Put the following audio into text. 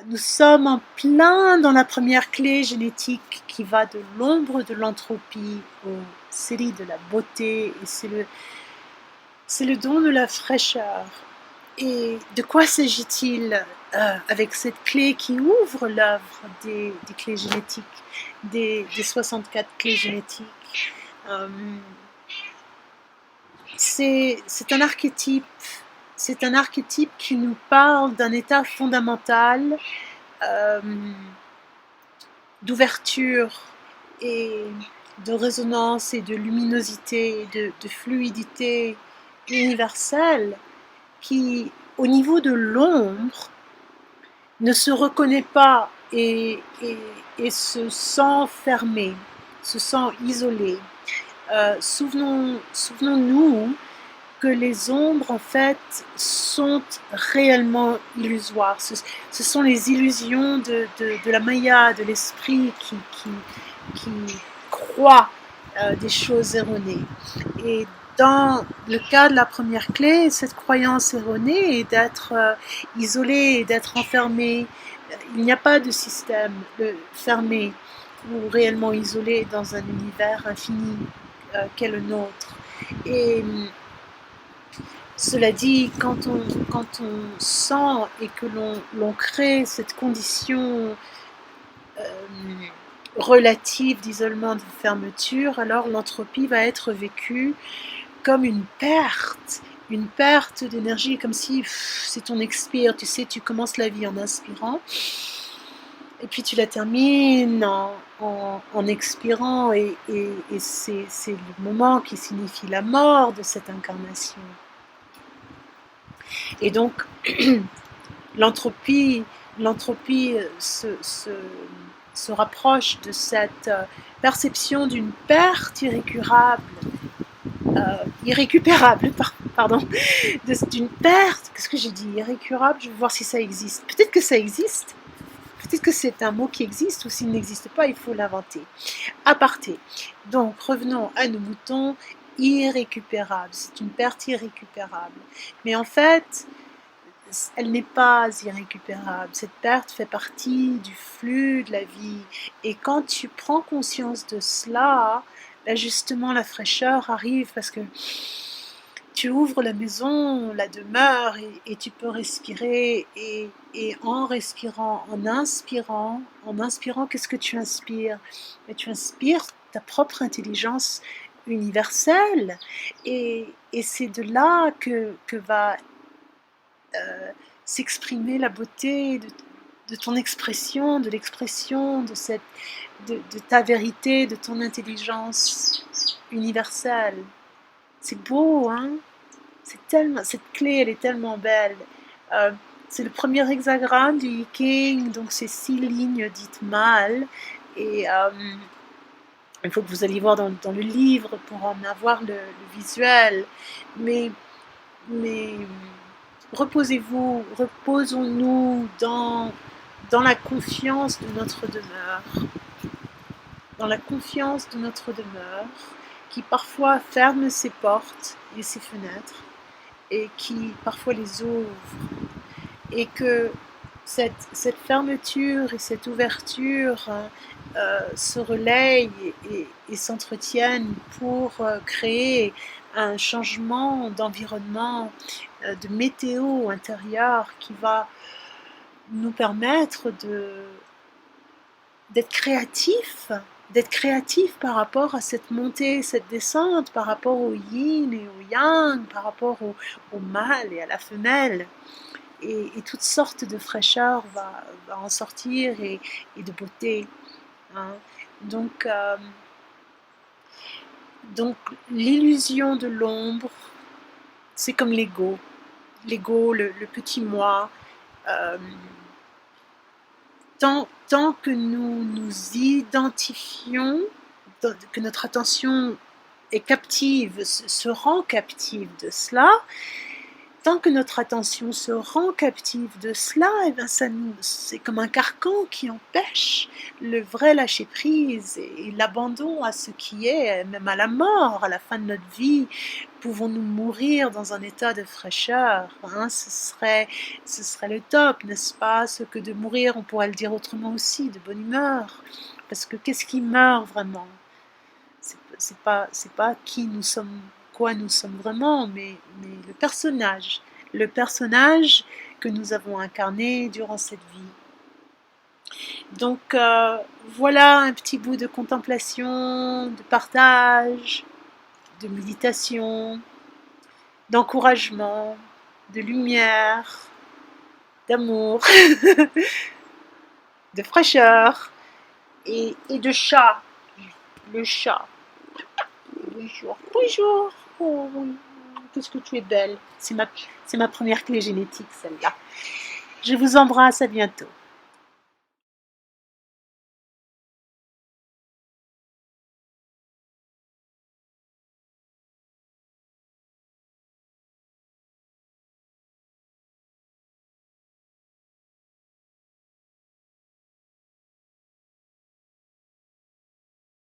Nous sommes en plein dans la première clé génétique qui va de l'ombre de l'entropie aux séries de la beauté, et c'est le don de la fraîcheur. Et de quoi s'agit-il avec cette clé qui ouvre l'œuvre des clés génétiques, des 64 clés génétiques? euh, c'est un archétype. C'est un archétype qui nous parle d'un état fondamental euh, d'ouverture et de résonance et de luminosité, de fluidité universelle qui, au niveau de l'ombre, ne se reconnaît pas et se sent fermé, se sent isolé. Souvenons-nous que les ombres, en fait, sont réellement illusoires. Ce sont les illusions de la Maya, de l'esprit qui croit des choses erronées. Et dans le cas de la première clé, cette croyance erronée est d'être isolé et d'être enfermé. Il n'y a pas de système fermé ou réellement isolé dans un univers infini qu'est le nôtre. Et cela dit, quand on sent et que l'on crée cette condition relative d'isolement, de fermeture, alors l'entropie va être vécue comme une perte d'énergie, comme si c'est ton expire, tu sais, tu commences la vie en inspirant, et puis tu la termines en expirant, et c'est le moment qui signifie la mort de cette incarnation. Et donc, l'entropie se rapproche de cette perception d'une perte irrécupérable, pardon, d'une perte, qu'est-ce que j'ai dit, irrécupérable, je vais voir si ça existe. Peut-être que ça existe, peut-être que c'est un mot qui existe, ou s'il n'existe pas, il faut l'inventer. Aparté. Donc, revenons à nos moutons. Irrécupérable, c'est une perte irrécupérable. Mais en fait, elle n'est pas irrécupérable. Cette perte fait partie du flux de la vie. Et quand tu prends conscience de cela, ben justement la fraîcheur arrive parce que tu ouvres la maison, la demeure, et tu peux respirer. Et en respirant, en inspirant, qu'est-ce que tu inspires? Mais tu inspires ta propre intelligence universelle. Et c'est de là que va s'exprimer la beauté de ton expression, de l'expression de ta vérité, de ton intelligence universelle. C'est beau, hein? Cette clé, elle est tellement belle. C'est le premier hexagramme du I Ching, donc c'est 6 lignes dites mâles. Et il faut que vous alliez voir dans le livre pour en avoir le visuel. Mais reposons-nous dans la confiance de notre demeure, dans la confiance de notre demeure, qui parfois ferme ses portes et ses fenêtres, et qui parfois les ouvre, et que cette fermeture et cette ouverture se relayent et s'entretiennent pour créer un changement d'environnement, de météo intérieure qui va nous permettre d'être créatifs par rapport à cette montée, cette descente, par rapport au yin et au yang, par rapport au mâle et à la femelle. Et toutes sortes de fraîcheur va en sortir, et de beauté. Hein. Donc l'illusion de l'ombre, c'est comme l'ego, le petit moi. Tant que nous nous identifions, que notre attention est captive, se rend captive de cela, tant que notre attention se rend captive de cela, eh bien c'est comme un carcan qui empêche le vrai lâcher-prise et l'abandon à ce qui est, même à la mort, à la fin de notre vie. Pouvons-nous mourir dans un état de fraîcheur, hein, ce serait le top, n'est-ce pas? Ce que de mourir, on pourrait le dire autrement aussi, de bonne humeur. Parce que qu'est-ce qui meurt vraiment? C'est pas qui nous sommes, quoi nous sommes vraiment, mais le personnage que nous avons incarné durant cette vie. Donc voilà un petit bout de contemplation, de partage, de méditation, d'encouragement, de lumière, d'amour, de fraîcheur et de chat. Le chat. Bonjour. Bonjour. Oh, qu'est-ce que tu es belle. C'est ma première clé génétique, celle-là. Je vous embrasse, à bientôt.